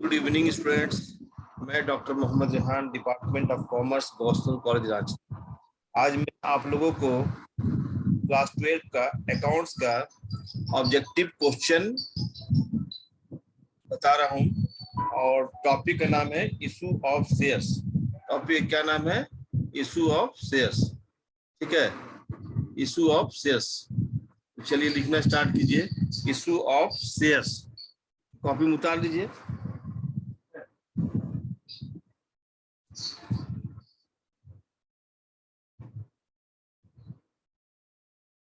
Good evening students. मैं doctor Mohammad Rehan, department of commerce, Boston college Ranchi. आज मैं आप लोगों को क्लास 12 का अकाउंट्स का ऑब्जेक्टिव क्वेश्चन बता रहा हूं और टॉपिक का नाम है इशू ऑफ शेयर्स। टॉपिक क्या नाम है? Issue of shares. ठीक है, इशू ऑफ शेयर्स। चलिए लिखना स्टार्ट कीजिए। इशू ऑफ शेयर्स, कॉपी में उतार लीजिए।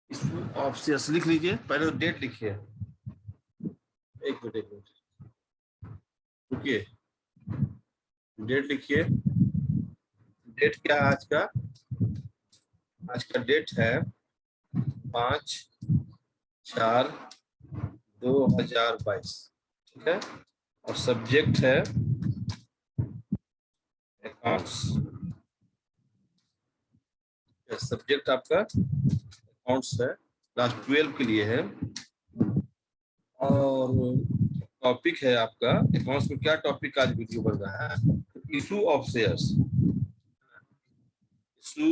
इशू ऑफ शेयर्स लिख लीजिए। पहले तो डेट लिखिए। एक मिनट रुकिए, डेट लिखिए। डेट क्या है आज का? आज का डेट है 5/4/2022। ठीक है, और सब्जेक्ट है अकाउंट्स। सब्जेक्ट आपका अकाउंट्स है, क्लास 12 के लिए है। और टॉपिक है आपका अकाउंट्स में। क्या टॉपिक आज वीडियो बन रहा है? Issue of shares. Issue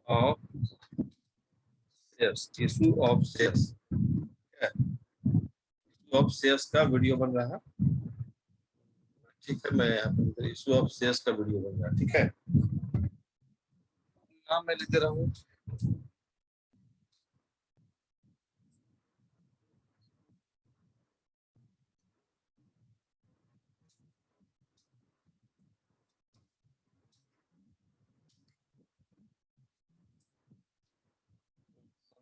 of shares, issue of shares, issue of shares का वीडियो बन रहा है। ठीक है, मैं यहाँ पर इशू ऑफ शेयर्स का वीडियो बन रहा है। ठीक है, नाम मैं लिख दे रहा हूँ।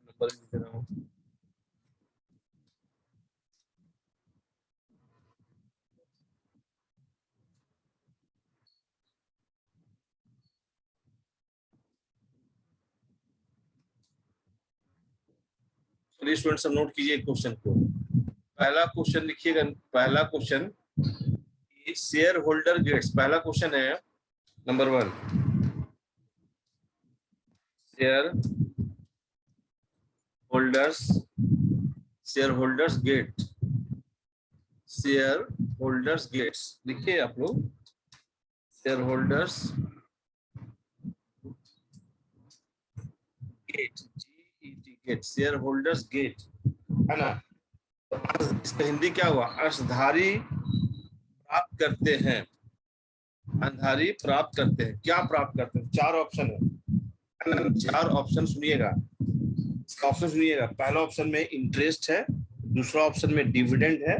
नंबर लिख दे रहा हूँ। चलिए स्टूडेंट सब नोट कीजिए क्वेश्चन को। पहला क्वेश्चन लिखिएगा। पहला क्वेश्चन शेयर होल्डर गेट्स। पहला क्वेश्चन है number 1, shareholders, shareholders get, shareholders gets. लिखिए आप लोग, shareholders get, GET get, shareholders get, है ना? इसका हिंदी क्या हुआ? अंशधारी प्राप्त करते हैं। अंशधारी प्राप्त करते हैं। क्या प्राप्त करते हैं? 4 ऑप्शन है। 4 ऑप्शन सुनिएगा। ऑप्शन सुनिएगा। पहला ऑप्शन में इंटरेस्ट है, दूसरा ऑप्शन में डिविडेंड है,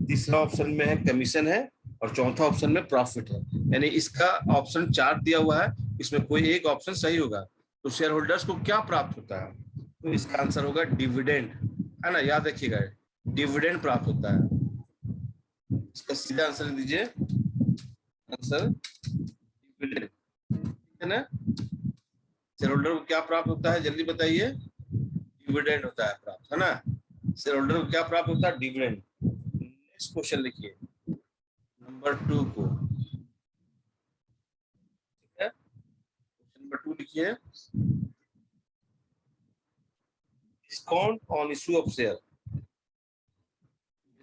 तीसरा ऑप्शन में है कमीशन है, और चौथा ऑप्शन में प्रॉफिट है। यानी इसका ऑप्शन 4 दिया हुआ है, इसमें कोई एक ऑप्शन सही होगा। तो शेयर होल्डर्स को क्या प्राप्त होता है? तो इसका आंसर होगा डिविडेंड, है ना? याद रखिएगा, डिविडेंड प्राप्त होता है। इसका सीधा आंसर दीजिए, आंसर डिविडेंड, है ना? शेयर होल्डर को क्या प्राप्त होता है? जल्दी बताइए। डिविडेंड होता है प्राप्त, है ना? शेयर होल्डर को क्या प्राप्त होता है? डिविडेंड। नेक्स्ट क्वेश्चन लिखिए, नंबर 2 को। ठीक है, क्वेश्चन नंबर 2 लिखिए। Discount on issue of share.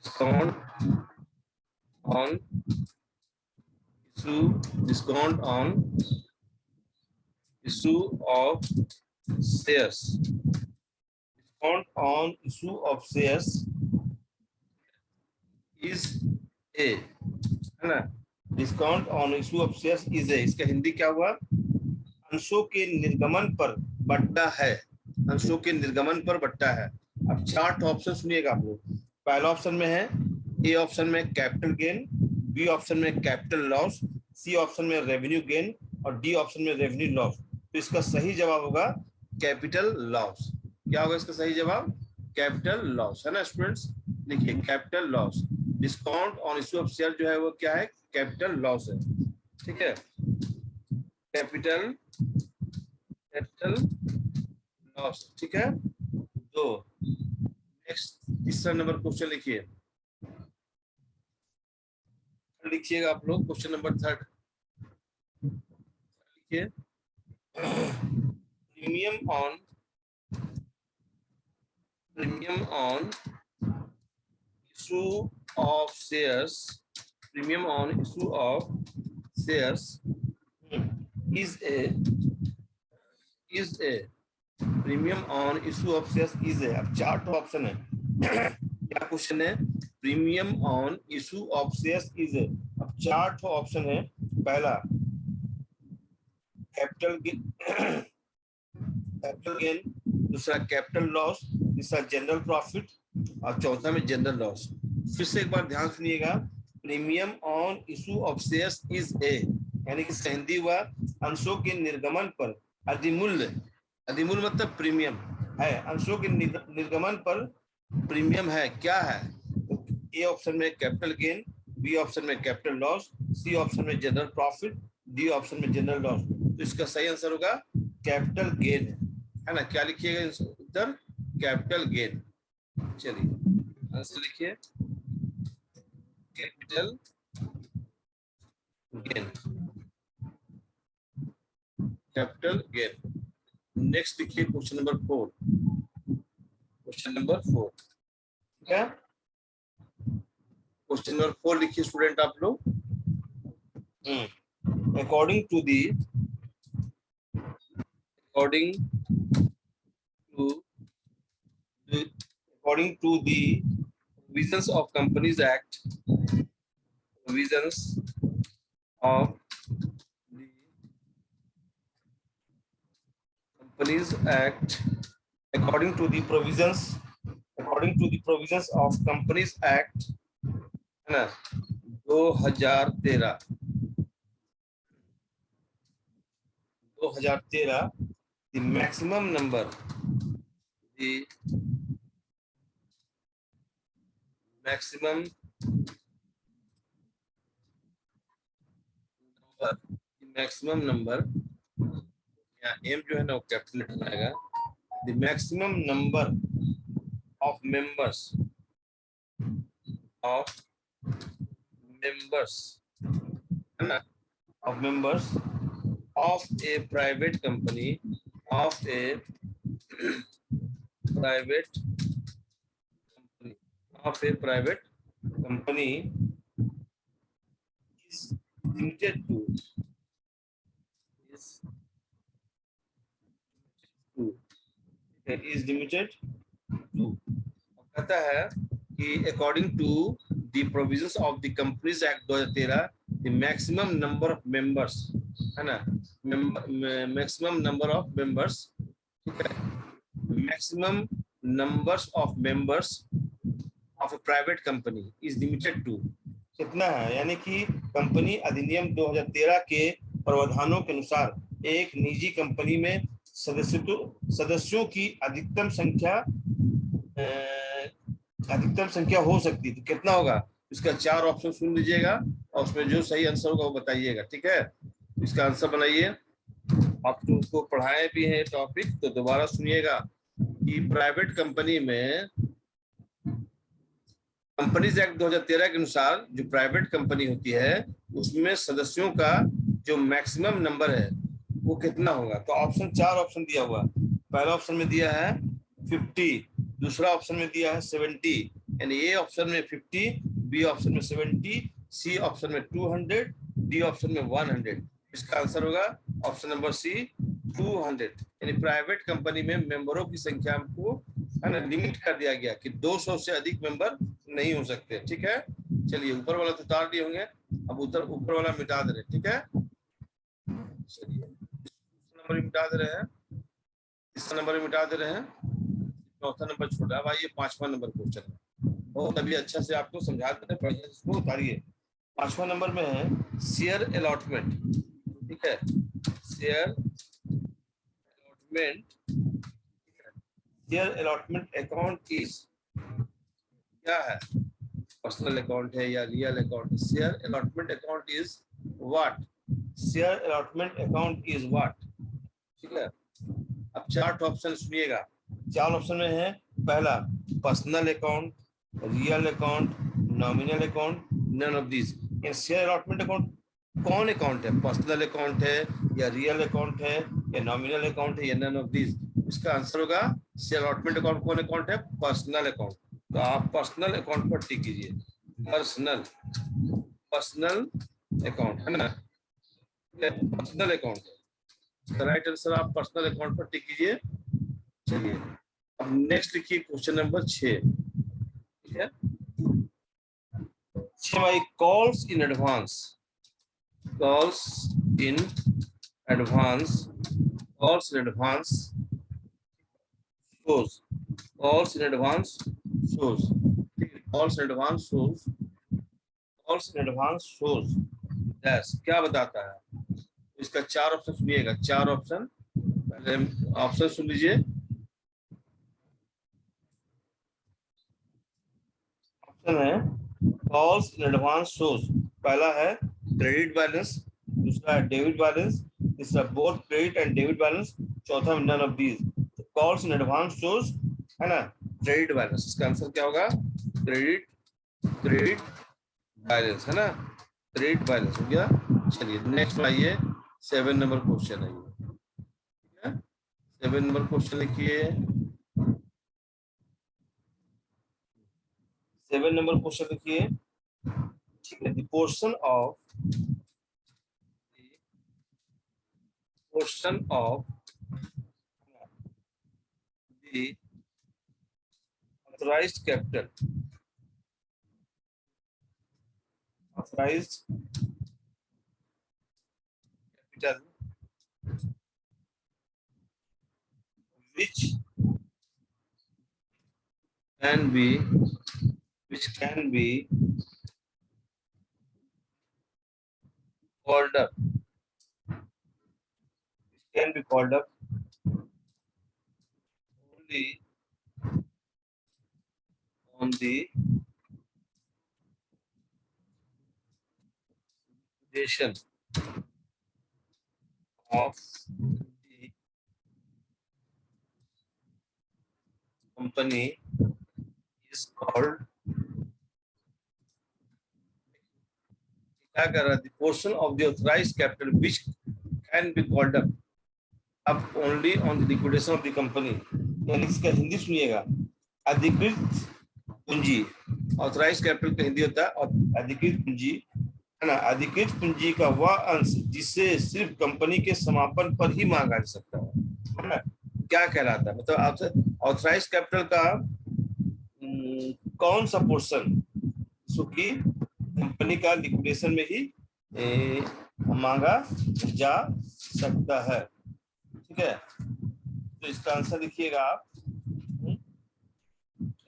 Discount on issue, discount on issue of shares, discount on issue of shares is a, है ना? Discount on issue of shares is a. इसका हिंदी क्या हुआ? अंशों के निर्गमन पर बट्टा है। अंशों के निर्गमन पर बट्टा है। अब 4 ऑप्शन सुनिएगा आप लोग। पहला ऑप्शन में है, ए ऑप्शन में कैपिटल गेन, बी ऑप्शन में कैपिटल लॉस, सी ऑप्शन में रेवेन्यू गेन, और डी ऑप्शन में रेवेन्यू लॉस। तो इसका सही जवाब होगा कैपिटल लॉस। क्या होगा इसका सही जवाब? कैपिटल लॉस, है ना स्टूडेंट्स? लिखिए capital loss. Discount on issue of share जो है वो क्या है? कैपिटल लॉस है। ठीक है, कैपिटल लॉस। ठीक है, तो नेक्स्ट तीसरा नंबर क्वेश्चन लिखिए। लिखिएगा आप लोग क्वेश्चन नंबर 3 लिखिए। Premium on issue of shares, premium on issue of shares is a premium on issue of shares is है। अब चार ऑप्शन है क्या क्वेश्चन है? Premium on issue of shares is है। अब चार ऑप्शन है। पहला कैपिटल गेन, दूसरा कैपिटल लॉस, तीसरा जनरल प्रॉफिट और चौथा में जनरल लॉस। फिर से एक बार ध्यान सुनिएगा, premium on issue of shares is a, यानी कि हिंदी हुआ अंशों के निर्गमन पर अधिमूल्य, अधिमूल्य मतलब प्रीमियम है, अंशों के निर्गमन पर प्रीमियम है। क्या है? तो ए ऑप्शन में कैपिटल गेन, बी ऑप्शन में कैपिटल लॉस, सी ऑप्शन में जनरल प्रॉफिट, डी ऑप्शन में जनरल लॉस। तो इसका सही आंसर होगा कैपिटल गेन है ना। क्या लिखिएगा इधर? Capital gain. चलिए आंसर लिखिए capital gain, capital gain. Next लिखिए क्वेश्चन नंबर 4। क्वेश्चन नंबर 4 ठीक है। क्वेश्चन नंबर 4 लिखिए स्टूडेंट आप लोग। According to the provisions of Companies Act, provisions of the Companies Act, according to the provisions of Companies Act है ना 2013, the maximum number या M जो है ना वो कैपिटल आएगा। The maximum number of members है ना, of members of a private company, is limited to कहता है कि according to the provisions of the Companies Act 2013 the maximum number of members है ना, मैक्सिमम नंबर ऑफ मेंबर्स, ठीक है, maximum numbers of members of a private company is limited to कितना है? यानी कि कंपनी अधिनियम 2013 के प्रावधानों के अनुसार एक निजी कंपनी में सदस्यों की अधिकतम संख्या हो सकती है। तो कितना होगा? इसका चार ऑप्शन सुन लीजिएगा और उसमें जो सही आंसर होगा वो बताइएगा, ठीक है। इसका आंसर बनाइए। आप तो उसको पढ़ाए भी हैं टॉपिक, तो दोबारा सुनिएगा कि प्राइवेट कंपनी में कंपनीज एक्ट 2013 के अनुसार जो प्राइवेट कंपनी होती है उसमें सदस्यों का जो मैक्सिमम नंबर है वो कितना होगा? तो ऑप्शन, चार ऑप्शन दिया हुआ। पहला ऑप्शन में दिया है 50, दूसरा ऑप्शन में दिया है 70, यानी ए ऑप्शन में 50, बी ऑप्शन में 70, सी ऑप्शन में 200, डी ऑप्शन में 100। इसका आंसर होगा ऑप्शन नंबर सी 200। यानी प्राइवेट कंपनी में मेंबरों की संख्या को है ना लिमिट कर दिया गया कि 200 से अधिक मेंबर नहीं हो सकते, ठीक है। चलिए ऊपर वाला तो उतार दिए होंगे, अब ऊपर वाला मिटा दे रहे, ठीक है। चलिए नंबर मिटा दे रहे हैं, तीसरा नंबर मिटा दे रहे हैं, चौथा नंबर छोटा। अब आइए पांचवा नंबर क्वेश्चन है, बहुत अभी अच्छा से आपको समझा देते हैं, पढ़िए इसको, उतारिए। पांचवा नंबर में है शेयर अलॉटमेंट, ठीक है, शेयर अलॉटमेंट अकाउंट इज क्या है? पर्सनल अकाउंट है या real account? Share allotment account is what? Share allotment account is what, ठीक है। अब चार ऑप्शन सुनिएगा। चार ऑप्शन में है पहला personal account, real account, nominal account, none of this. Share allotment account कौन अकाउंट है? पर्सनल अकाउंट है या रियल अकाउंट है या नॉमिनल अकाउंट है या नन ऑफ दिस? इसका आंसर होगा शेयर अलॉटमेंट अकाउंट कौन अकाउंट है? Personal account. तो आप पर्सनल अकाउंट पर टिक कीजिए। पर्सनल पर्सनल अकाउंट है ना, पर्सनल अकाउंट है। राइट आंसर आप पर्सनल अकाउंट पर टिक कीजिए। चलिए अब नेक्स्ट लिखिए क्वेश्चन नंबर 6। ठीक है, 6 भाई, calls in advance, calls in advance, calls in advance shows, calls in advance shows, calls in advance shows, calls in advance shows dash क्या बताता है? इसका 4 ऑप्शन सुनिएगा, 4 ऑप्शन। पहले ऑप्शन सुन लीजिए। ऑप्शन है कॉल्स इन एडवांस शोज, पहला है क्रेडिट बैलेंस, दूसरा है डेबिट बैलेंस, तीसरा both credit and debit balance, चौथा none of these. Calls in advance shows है ना, क्रेडिट बैलेंस, इसका आंसर क्या होगा? क्रेडिट, क्रेडिट बैलेंस है ना, क्रेडिट बैलेंस हो गया। चलिए नेक्स्ट आइए, 7 नंबर क्वेश्चन है ये। ठीक है, 7 नंबर क्वेश्चन लिखिए। 7 नंबर क्वेश्चन लिखिए। ठीक है, the portion of the authorized capital, authorized capital which can be, which can be called up, which can be called up only on the liquidation of the company is called, क्या कर रहा है? The portion of the authorized capital which can be called up only on the liquidation of the company, यानी इसका हिंदी सुनिएगा, अधिकृत पूंजी, authorise capital का हिंदी होता है और अधिकृत पूंजी है ना, अधिकृत पूंजी का वह अंश जिसे सिर्फ कंपनी के समापन पर ही मांगा जा सकता है ना, क्या कहलाता है? मतलब आपसे ऑथराइज कैपिटल का कौन सा पोर्शन की कंपनी का लिक्विडेशन में ही मांगा जा सकता है। ठीक है, तो इसका आंसर लिखिएगा आप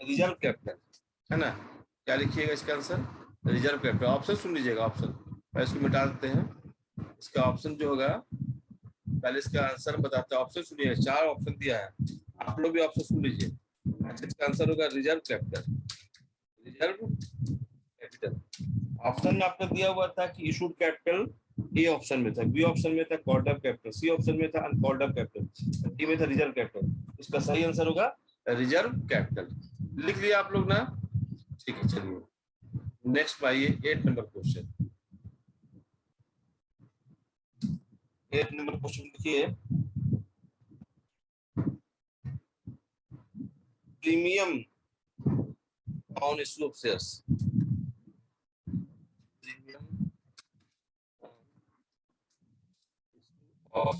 रिजर्व कैपिटल है ना, क्या लिखिएगा इसका आंसर? Reserve capital. ऑप्शन सुन लीजिएगा, ऑप्शन पहले इसको मिटा देते हैं। इसका ऑप्शन जो होगा, पहले इसका आंसर बताते हैं, ऑप्शन सुनिए, 4 ऑप्शन दिया है, आप लोग भी ऑप्शन सुन लीजिए। अच्छा, इसका आंसर होगा reserve capital, reserve capital. Option में आपने दिया हुआ था कि इशूड कैपिटल, ए ऑप्शन में था, बी ऑप्शन में था called up capital, C option में था अनकॉल्ड अप कैपिटल, डी में था रिजर्व कैपिटल। इसका सही आंसर होगा रिजर्व कैपिटल। लिख लिया आप लोग ना? ठीक है, चलिए नेक्स्ट आइए, 8 नंबर क्वेश्चन। 8 नंबर क्वेश्चन लिखिए, premium on issue of shares, premium of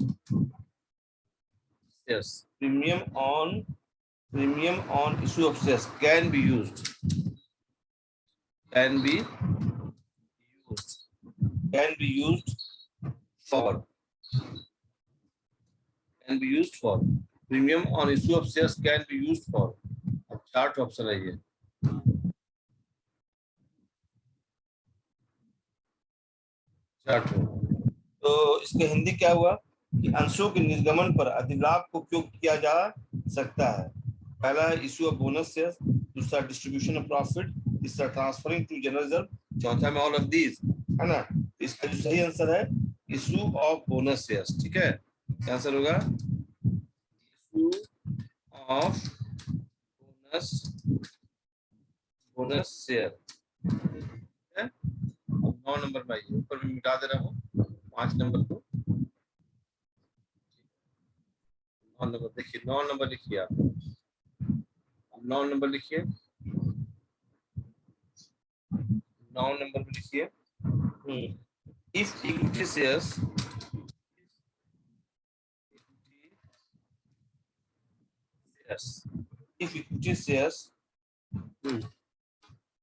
shares, premium on issue of shares can be used, can be used, can be used for, can be used for, premium on issue of shares can be used for। अब 4 option है ये, तो इसके हिंदी क्या हुआ कि अंशों के निर्गमन पर अधिलाभ को उपयोग किया जा सकता है। पहला है इशू ऑफ बोनस शेयर, दूसरा डिस्ट्रीब्यूशन ऑफ प्रॉफिट, तीसरा ट्रांसफरिंग टू जनरल रिजर्व, चौथा में ऑल ऑफ दीज है ना। इसका जो सही आंसर है इशू ऑफ बोनस शेयर्स। ठीक है, क्या आंसर होगा? इशू ऑफ बोनस शेयर है। अब 9 नंबर में आइए, ऊपर में मिटा दे रहा हूँ 5 नंबर को। 9 नंबर देखिए, 9 नंबर लिखिए आप, 9 नंबर लिखिए। नाउन नंबर में लिखिए, if equity shares if equity shares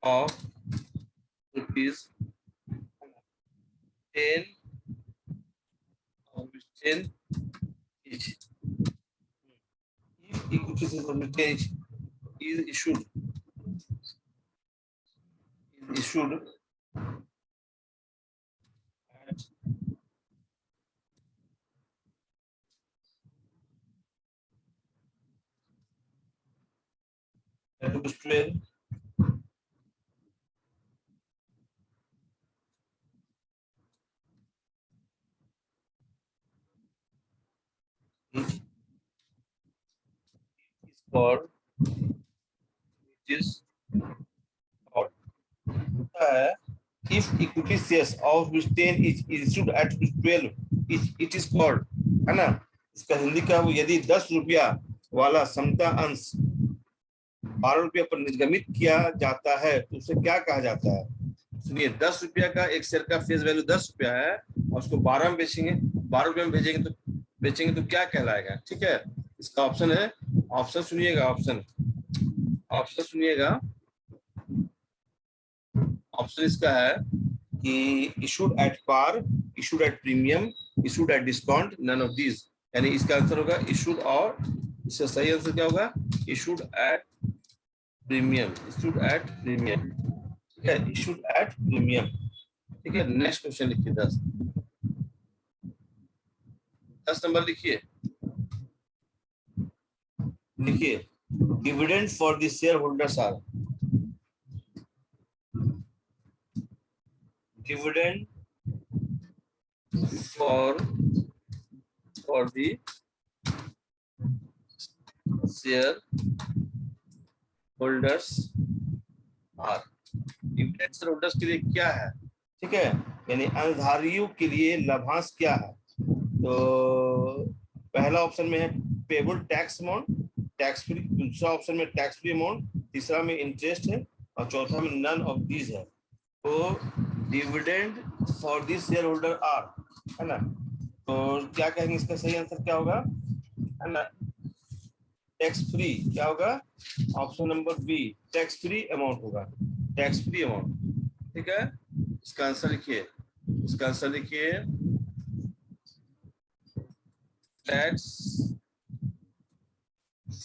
of rupees 10 of 10 each, if equity shares of 10 each is issued at rupees 12, is called, which is called होता है if equity shares of which 10 is issued at 12 it is called, है ना। इसका हिंदी का वो यदि 10 रुपया वाला समता अंश 12 रुपया पर निर्गमित किया जाता है तो उसे क्या कहा जाता है। सुनिए, 10 रुपया का एक शेयर का फेस वैल्यू 10 रुपया है और उसको 12 में बेचेंगे, 12 रुपये में बेचेंगे तो क्या कहलाएगा। ठीक है, इसका ऑप्शन है, ऑप्शन सुनिएगा, ऑप्शन सुनिएगा। ऑप्शन इसका है कि issued at par, issued at premium, issued at discount, none of these. यानी इसका आंसर होगा इशूड, और इसका सही आंसर क्या होगा, issued at premium, issued at premium. ठीक है, इशूड एट प्रीमियम। ठीक है, नेक्स्ट क्वेश्चन लिखिए, 10 नंबर लिखिए, dividend for the shareholders are, dividend for the share holders are, dividend shareholders के लिए क्या है। ठीक है, यानी अंशधारियों के लिए लाभांश क्या है। तो पहला ऑप्शन में है payable tax amount, tax free, दूसरा ऑप्शन में टैक्स फ्री अमाउंट, तीसरा में इंटरेस्ट है और चौथा में नन ऑफ दीज है। तो dividend for this shareholder are, है ना। तो क्या कहेंगे, इसका सही आंसर क्या होगा, है ना, टैक्स फ्री। क्या होगा, option number B, tax free amount होगा, टैक्स फ्री अमाउंट। ठीक है, इसका आंसर लिखिए, टैक्स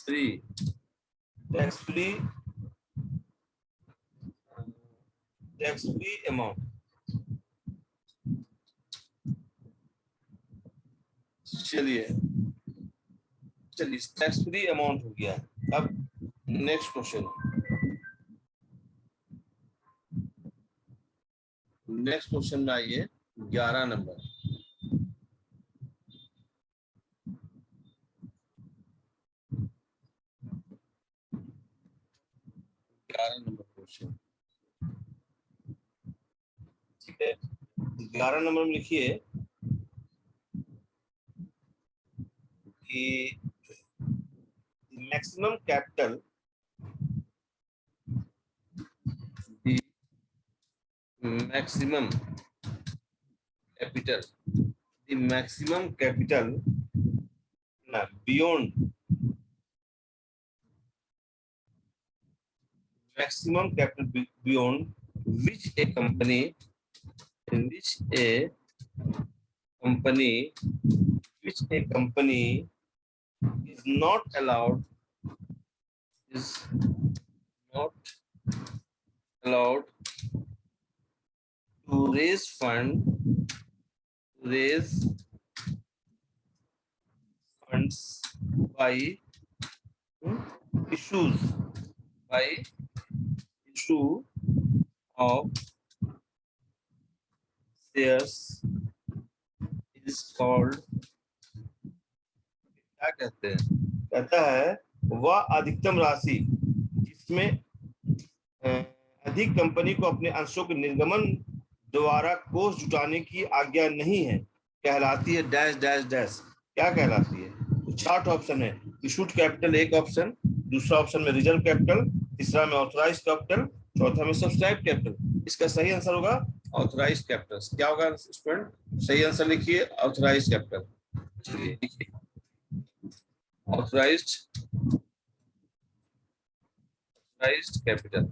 फ्री अमाउंट। चलिए टैक्स फ्री अमाउंट हो गया। अब नेक्स्ट क्वेश्चन, में आइए 11 नंबर। 11 नंबर क्वेश्चन, ठीक है, 11 नंबर में लिखिए कि maximum capital, maximum capital beyond which a company is not allowed to raise funds by issue of shares is called, क्या कहते हैं, कहता है वह अधिकतम राशि जिसमें अधिक कंपनी को अपने अंशों के निर्गमन द्वारा कोष जुटाने की आज्ञा नहीं है, कहलाती है डैश डैश डैश। क्या कहलाती है, तो 4 ऑप्शन है। इशूड कैपिटल एक ऑप्शन, दूसरा ऑप्शन में रिजर्व कैपिटल, तीसरा में ऑथराइज्ड कैपिटल, चौथा में सब्सक्राइब कैपिटल। इसका सही आंसर होगा ऑथराइज्ड कैपिटल। क्या होगा स्टूडेंट? सही आंसर लिखिए ऑथराइज्ड कैपिटल। चलिए लिखिए ऑथराइज्ड कैपिटल,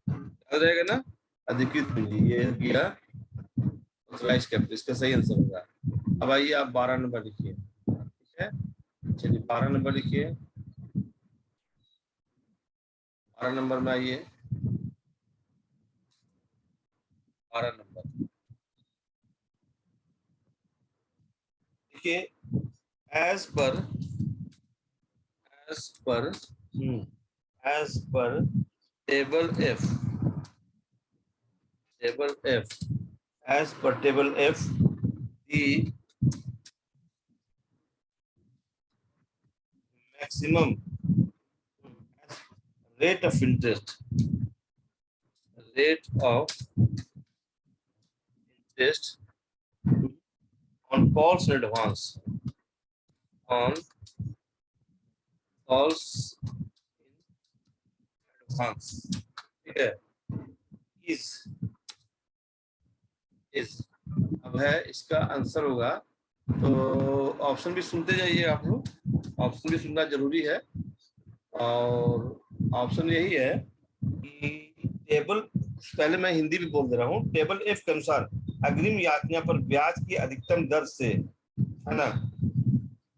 याद रहेगा ना? अधिकृत पूंजी, ये किया ऑथराइज्ड कैपिटल, इसका सही आंसर होगा। अब आइए आप 12 नंबर लिखिए, ठीक है? चलिए 12 नंबर लिखिए। 12 नंबर में आइए, 12 नंबर देखिए, as per table F as per table F, the maximum rate of interest on calls in advance ठीक है, is अब है, इसका आंसर होगा, तो ऑप्शन भी सुनते जाइए आप लोग, ऑप्शन भी सुनना जरूरी है। और ऑप्शन यही है कि टेबल, पहले मैं हिंदी भी बोल दे रहा हूँ, टेबल एफ के अनुसार अग्रिम याचना पर ब्याज की अधिकतम दर से, है ना?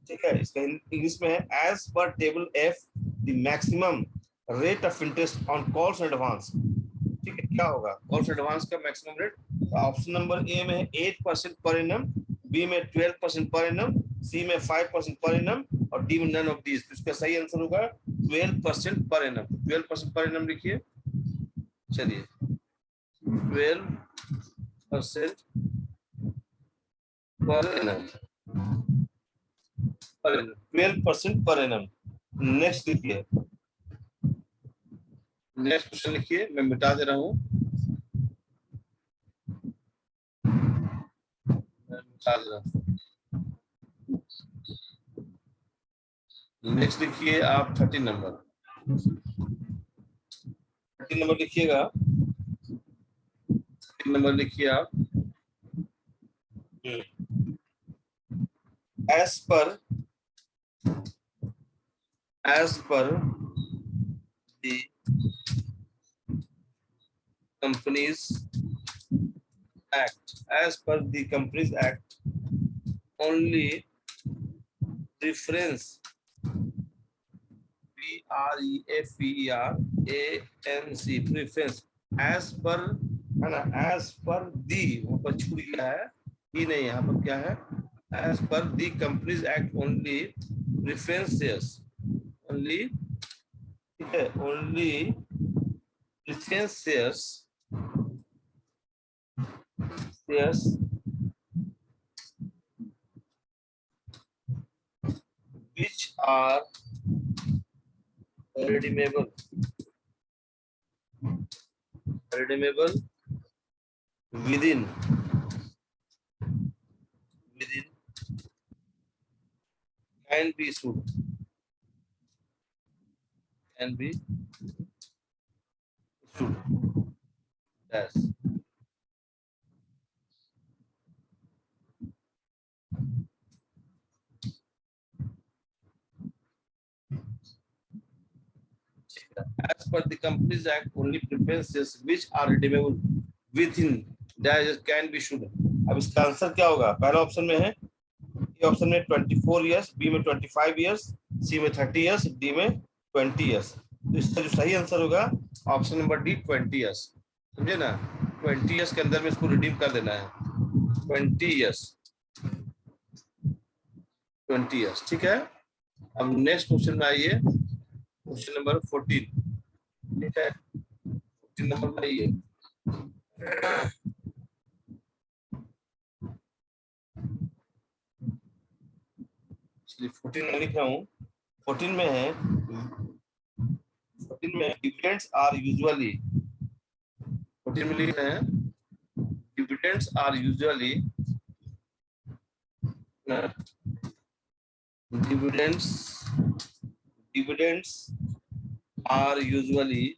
ठीक है, इसका इंग्लिश में है as per table F the maximum rate of interest on calls advance. ठीक है, क्या होगा कॉल्स एडवांस का maximum rate? Option number A में 8% पर एनम, बी में 12% पर एनम, सी में 5% पर एनम और डी में नन ऑफ दीज। इसका सही आंसर होगा 12% पर एनम। 12% पर एनम लिखिए। चलिए 12% per annum, 12% per annum. Next लिखिए, नेक्स्ट क्वेश्चन लिखिए, मैं मिटा दे रहा हूँ, नेक्स्ट लिखिए आप 30 नंबर। 30 नंबर लिखिएगा, 30 नंबर लिखिए आप। As per the Companies Act only preference preference as per, है ना? as per the, वहां पर छूट गया है ही नहीं, यहाँ पर क्या है? as per the companies act only preferences, only, ठीक है, only preferences which are redeemable within can be issued as per the Companies Act only preferences which are redeemable within that can be issued। अब इसका answer क्या होगा? पहला option में है, A option में 24 इयर्स, बी में 25 इयर्स, सी में 30 इयर्स, डी में 20 इयर्स। तो इसका जो सही आंसर होगा ऑप्शन नंबर डी 20 इयर्स। समझे ना? 20 इयर्स के अंदर में इसको रिडीम कर देना है, 20 इयर्स, ठीक है? अब नेक्स्ट क्वेश्चन में आइए, क्वेश्चन नंबर 14, ठीक है? 14 नंबर में आइए। इसलिए 14 में लिख रहा हूँ, 14 में है, 14 में डिविडेंड्स आर यूजुअली, 14 में लिख रहे हैं dividends are usually dividends are usually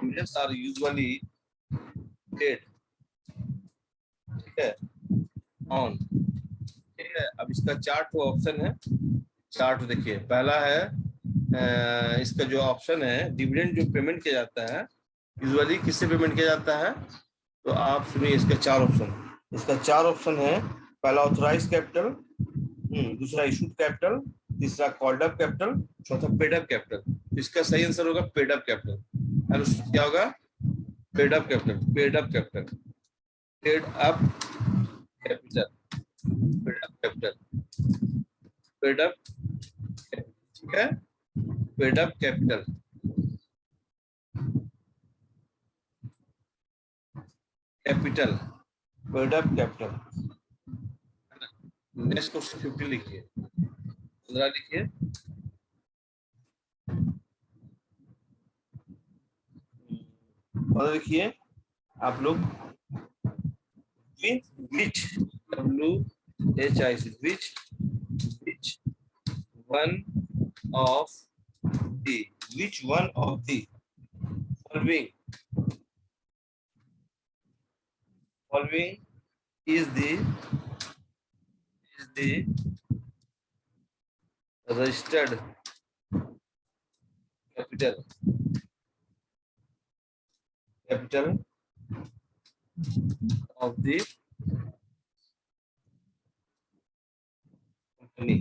dividends are usually paid, ठीक है, ऑन, ठीक है। अब इसका चार्ट ऑप्शन है, चार्ट देखिए, पहला है इसका जो ऑप्शन है डिविडेंड जो पेमेंट किया जाता है यूजुअली किससे पेमेंट किया जाता है, तो आप सुनिए इसके चार ऑप्शन। इसका चार ऑप्शन है, पहला ऑथराइज कैपिटल, दूसरा इशूड कैपिटल, तीसरा कॉल्ड अप कैपिटल, चौथा पेड अप कैपिटल। इसका सही आंसर होगा पेड अप कैपिटल। क्या होगा? Paid up capital, paid up capital, paid up capital, paid up capital, paid up, ठीक है, paid up capital, capital, paid up capital. Next question 50 लिखिए, 15 लिखिए। और लिखिए आप लोग, which WHIC, which one of the following is the registered capital of the company?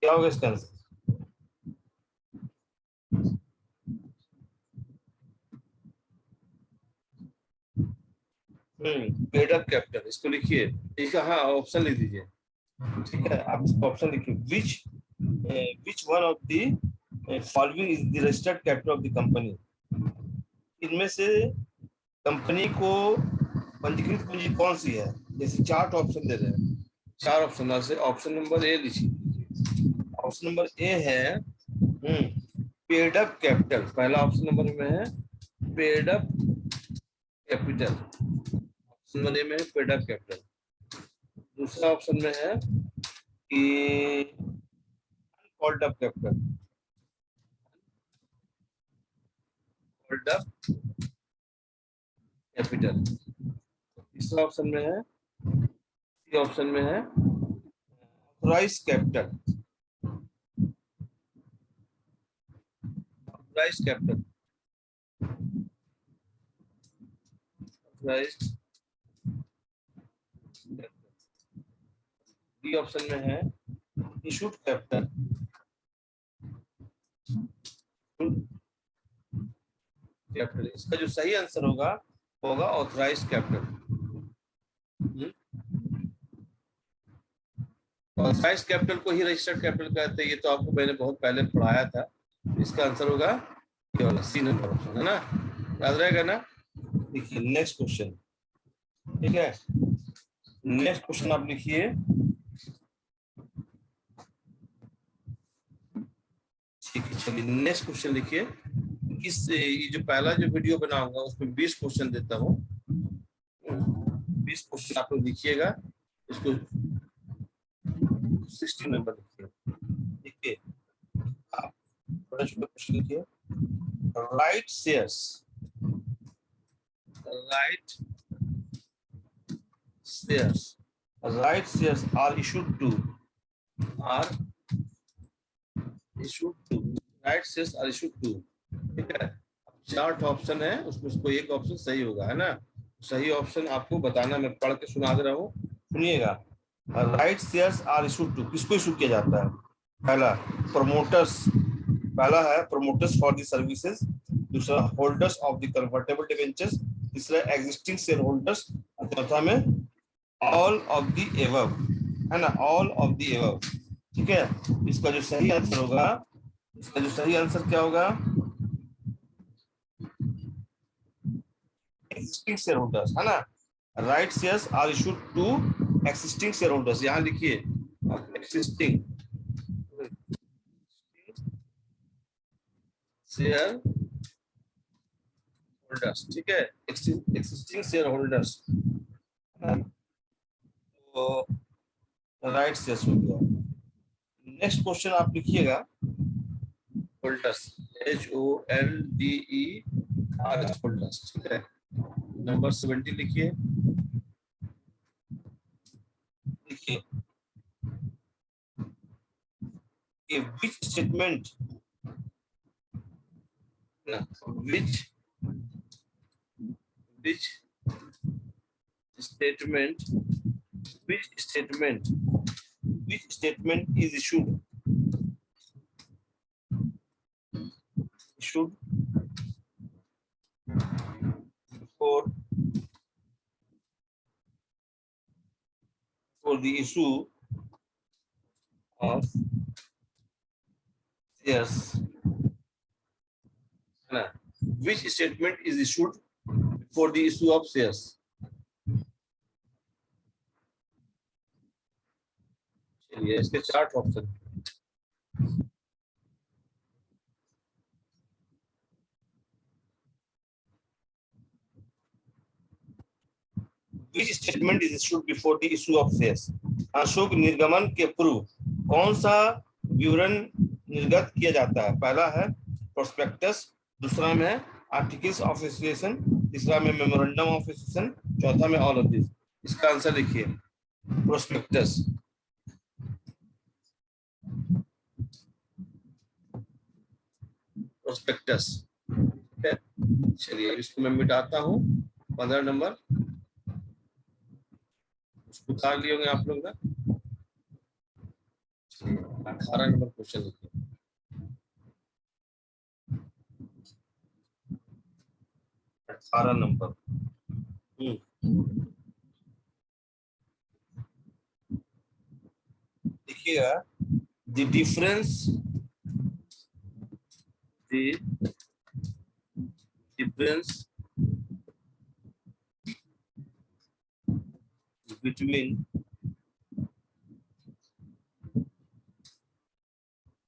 क्या होगा इसका आंसर? पेड अप कैपिटल, इसको लिखिए, इसका हाँ ऑप्शन लिख दीजिए, ठीक है। आप इसका ऑप्शन लिखिए, which one of the following is the registered capital of the company? इनमें से कंपनी को पंजीकृत पूंजी कौन सी है? जैसे चार ऑप्शन दे रहे हैं, चार ऑप्शन से ऑप्शन नंबर ए लिखिए। ऑप्शन नंबर ए है पेड अप कैपिटल, पहला ऑप्शन नंबर में है paid up capital, option number A में है पेड अप कैपिटल। दूसरा ऑप्शन में है कि called up capital, called up capital. तीसरा ऑप्शन में है, ऑप्शन में है authorise capital, authorise capital, authorise D option में है इशूड कैपिटल, कैपिटल। इसका जो सही आंसर होगा ऑथराइज कैपिटल। ऑथराइज कैपिटल को ही रजिस्टर्ड कैपिटल कहते हैं, ये तो आपको मैंने बहुत पहले पढ़ाया था। इसका आंसर होगा ये वाला सी नंबर ऑप्शन, है ना, याद रहेगा ना। देखिए नेक्स्ट क्वेश्चन, ठीक है, नेक्स्ट क्वेश्चन आप लिखिए, ठीक है, चलिए नेक्स्ट क्वेश्चन लिखिए। ये जो पहला जो वीडियो बनाऊंगा उसमें 20 क्वेश्चन देता हूँ, 20 क्वेश्चन आप लोग लिखिएगा, इसको 60 नंबर लिखिए, देखिए आप बड़ा छोटा क्वेश्चन लिखिए। Right shares are issued to right shares are issued to, ठीक है। चार ऑप्शन है उसमें से कोई एक ऑप्शन सही होगा, है ना। सही ऑप्शन आपको बताना, मैं पढ़ के सुना दे रहा हूँ, सुनिएगा। Right shares are issued to, किसको इशू किया जाता है? पहला प्रमोटर्स, पहला है प्रमोटर्स फॉर द सर्विसेज, दूसरा holders of the convertible debentures, तीसरा एग्जिस्टिंग शेयर होल्डर्स, चौथा में ऑल ऑफ द एबव, है ना, ऑल ऑफ द एबव, ठीक है। इसका जो सही आंसर होगा, इसका जो सही आंसर क्या होगा? एक्सिस्टिंग शेयर होल्डर्स, है ना। Right shares are issued to existing shareholders, यहाँ लिखिए existing शेयर होल्डर्स, ठीक है, existing शेयर होल्डर्स, तो राइट शेयर्स हो गया। नेक्स्ट क्वेश्चन आप लिखिएगा, होल्डर्स, HOLDERS होल्डर्स, ठीक है। नंबर 70 लिखिए, देखिए कि which statement which statement is issued for the issue of shares, है ना? Which statement is issued for the issue of shares? चलिए इसके 4 option, Which statement is issued before the issue of shares? अशुभ निर्गमन के पूर्व कौन सा विवरण निर्गत किया जाता है? पहला है प्रोस्पेक्टस, दूसरा में है आर्टिकल्स ऑफ एसोसिएशन, तीसरा में मेमोरेंडम ऑफ एसोसिएशन, चौथा में ऑल ऑफ दिस। इसका आंसर लिखिए, प्रोस्पेक्टस। प्रोस्पेक्टस, चलिए इसको मैं मिटाता हूँ। 15 नंबर उसको उतार लिए होंगे आप लोग ना। 18 नंबर क्वेश्चन लिखिए, 18 नंबर। देखिएगा, the difference between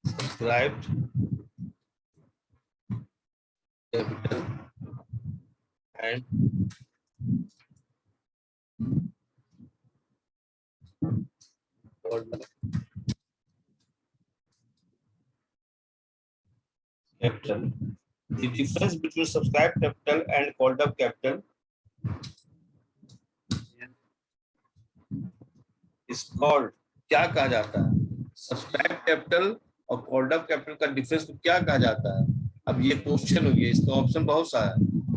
subscribed capital and capital. The difference between subscribed capital and called up capital is called, क्या कहा जाता है? सब्सक्राइब कैपिटल और कॉल्ड अप कैपिटल का डिफरेंस को क्या कहा जाता है? अब ये क्वेश्चन हो गया, इसका ऑप्शन बहुत सा है,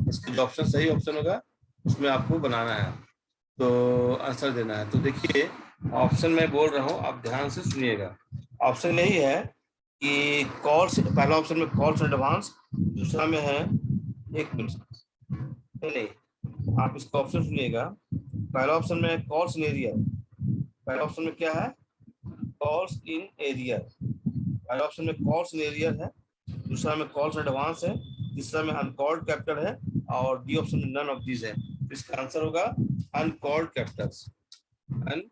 इसका जो ऑप्शन सही ऑप्शन होगा उसमें आपको बनाना है, तो आंसर देना है। तो देखिए ऑप्शन मैं बोल रहा हूँ, आप ध्यान से सुनिएगा। ऑप्शन यही है कि कॉल्स, पहला ऑप्शन में कॉल्स एडवांस, दूसरा में है, एक मिनट नहीं, आप इसका ऑप्शन सुनिएगा। पहला ऑप्शन में कॉल्स इन एरियर, पहला ऑप्शन में क्या है? कॉल्स इन एरियर, पहला ऑप्शन में कॉल्स इन एरियर है, दूसरा में कॉल्स एडवांस है, तीसरा में अनकॉल्ड कैपिटल है, और डी ऑप्शन में नन ऑफ दिस है। इसका आंसर होगा अनकॉल्ड कैपिटल्स, अनकॉल्ड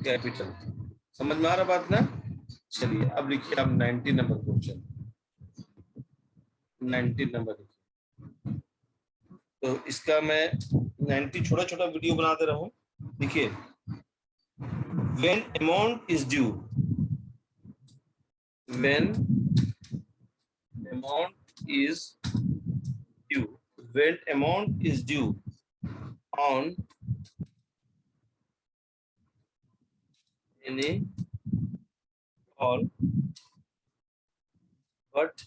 कैपिटल। समझ में आ रहा बात ना? चलिए अब लिखिए आप 90 नंबर क्वेश्चन, 90 नंबर लिखिए। तो इसका मैं 90 छोटा छोटा वीडियो बना दे रहा हूँ। देखिए, when amount is due, when amount is due on any call, but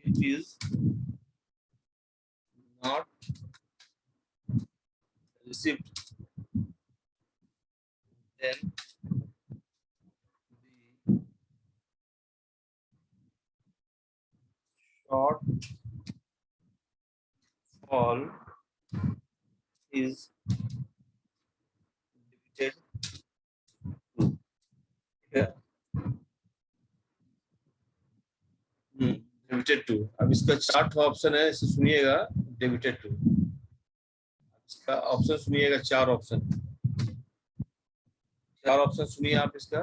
it is not received, then the shortfall is debited to, debited to। अब इसका चार्ट ऑप्शन है, इसे सुनिएगा, डेबिटेड टू। इसका ऑप्शन सुनिएगा, चार ऑप्शन सुनिए आप इसका।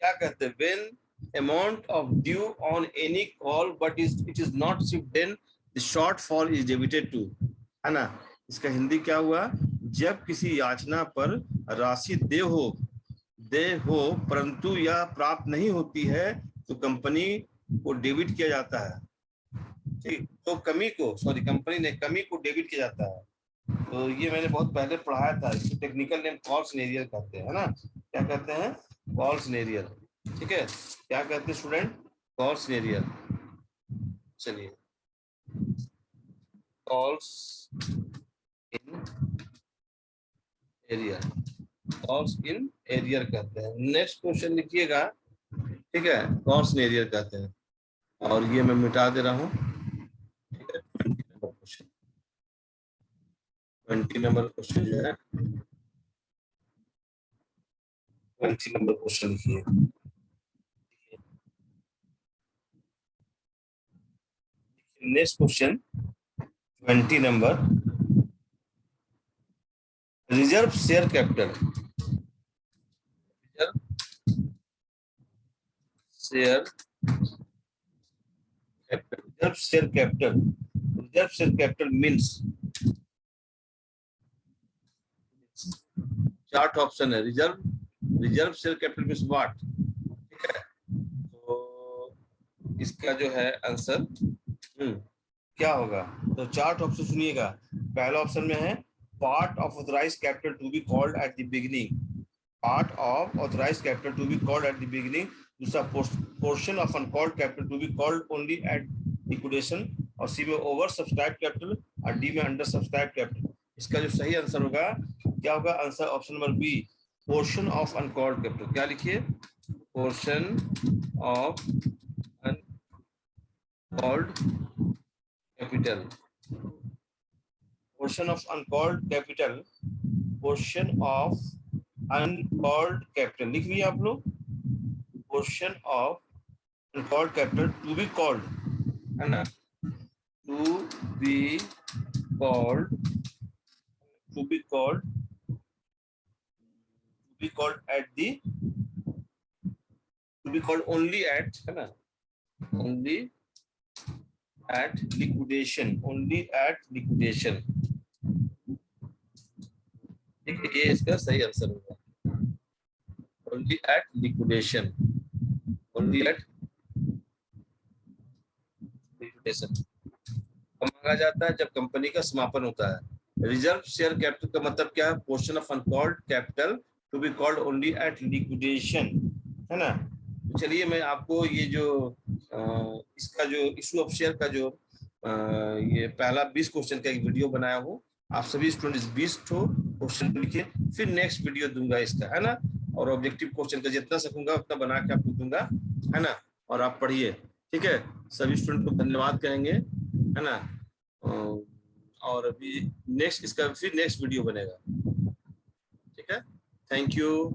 क्या कहते हैं? When amount of due on any call but it is not received, then the shortfall is debited to, है ना। इसका हिंदी क्या हुआ? जब किसी याचना पर राशि दे हो परंतु यह प्राप्त नहीं होती है तो कंपनी को डेबिट किया जाता है। ठीक, तो कंपनी ने कमी को डेबिट किया जाता है। तो ये मैंने बहुत पहले पढ़ाया था, इसको टेक्निकल नेम कॉल सिनेरियर कहते हैं, है ना। क्या कहते हैं? कॉल सिनेरियर। ठीक है, क्या कहते हैं स्टूडेंट? कॉल सिनेरियर। चलिए, calls in arrear, calls in arrear कहते हैं। नेक्स्ट क्वेश्चन लिखिएगा, ठीक है, कॉल सिनेरियर कहते हैं। और ये मैं मिटा दे रहा हूँ, ठीक है। 20 नंबर क्वेश्चन जो है, 20 नंबर क्वेश्चन लिखिए। Next question 20 number, reserve share capital. Reserve share capital means, चार्ट ऑप्शन है। Reserve share capital means what? ठीक है, तो इसका जो है आंसर क्या होगा? तो चार्ट ऑप्शन सुनिएगा। पहला ऑप्शन में है part of authorised capital to be called at the beginning, part of authorised capital to be called at the beginning. दूसरा, portion of uncalled capital to be called only at liquidation. और C में over subscribe capital और D में under subscribe capital. इसका जो सही answer होगा क्या होगा? Answer option number B, portion of uncalled capital. क्या लिखिए? Portion of uncalled capital, portion of uncalled capital, portion of uncalled capital लिख लिया आप लोग। Portion of uncalled capital to be called, है ना, to be called at the, to be called only at, है ना, only at liquidation, only at liquidation. ठीक है, ये इसका सही आंसर होगा, only at liquidation, only at liquidation. मांगा जाता है जब कंपनी का समापन होता है। रिजर्व शेयर कैपिटल का मतलब क्या है? Portion of uncalled capital to be called only at liquidation, है ना। चलिए, मैं आपको ये जो इसका जो इशू ऑफ शेयर का जो ये पहला 20 क्वेश्चन का एक वीडियो बनाया हूँ। आप सभी स्टूडेंट्स 20 क्वेश्चन लिखिए, फिर नेक्स्ट वीडियो दूंगा इसका, है ना। और ऑब्जेक्टिव क्वेश्चन का जितना सकूंगा उतना बना के आपको दूंगा, है ना। और आप पढ़िए, ठीक है। सभी स्टूडेंट को धन्यवाद कहेंगे, है ना। और अभी नेक्स्ट इसका फिर नेक्स्ट वीडियो बनेगा, ठीक है। Thank you.